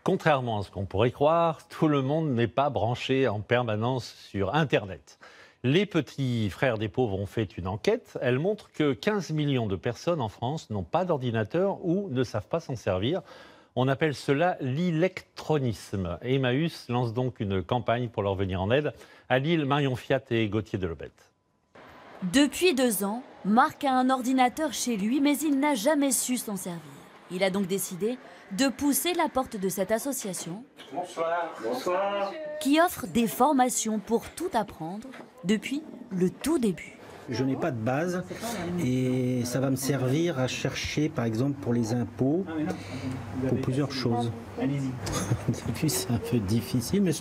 Contrairement à ce qu'on pourrait croire, tout le monde n'est pas branché en permanence sur Internet. Les petits frères des pauvres ont fait une enquête. Elle montre que 15 millions de personnes en France n'ont pas d'ordinateur ou ne savent pas s'en servir. On appelle cela l'électronisme. Emmaüs lance donc une campagne pour leur venir en aide. À Lille, Marion Fiat et Gauthier Delobette. Depuis 2 ans, Marc a un ordinateur chez lui, mais il n'a jamais su s'en servir. Il a donc décidé de pousser la porte de cette association. Bonsoir. Bonsoir. Qui offre des formations pour tout apprendre depuis le tout début. Je n'ai pas de base et ça va me servir à chercher, par exemple, pour les impôts, pour plusieurs choses. Au début, c'est un peu difficile, mais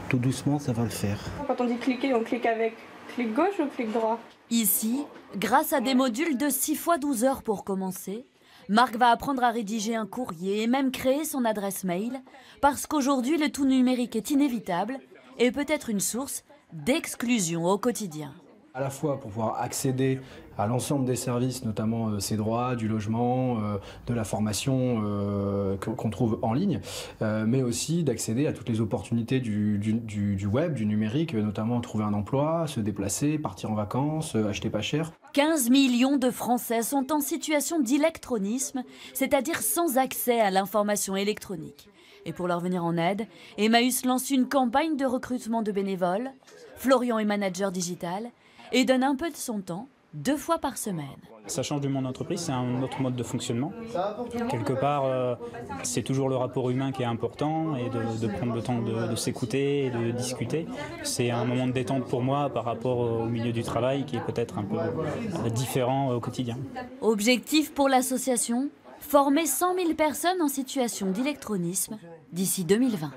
tout doucement, ça va le faire. Quand on dit cliquer, on clique avec clic gauche ou clic droit? Ici, grâce à des modules de 6 fois 12 heures pour commencer, Marc va apprendre à rédiger un courrier et même créer son adresse mail, parce qu'aujourd'hui, le tout numérique est inévitable et peut être une source d'exclusion au quotidien. À la fois pour pouvoir accéder à l'ensemble des services, notamment ses droits, du logement, de la formation qu'on trouve en ligne, mais aussi d'accéder à toutes les opportunités du web, du numérique, notamment trouver un emploi, se déplacer, partir en vacances, acheter pas cher. 15 millions de Français sont en situation d'électronisme, c'est-à-dire sans accès à l'information électronique. Et pour leur venir en aide, Emmaüs lance une campagne de recrutement de bénévoles. Florian est manager digital et donne un peu de son temps 2 fois par semaine. Ça change de mon entreprise, c'est un autre mode de fonctionnement. Quelque part, c'est toujours le rapport humain qui est important et de prendre le temps de s'écouter et de discuter. C'est un moment de détente pour moi par rapport au milieu du travail qui est peut-être un peu différent au quotidien. Objectif pour l'association, former 100 000 personnes en situation d'électronisme d'ici 2020.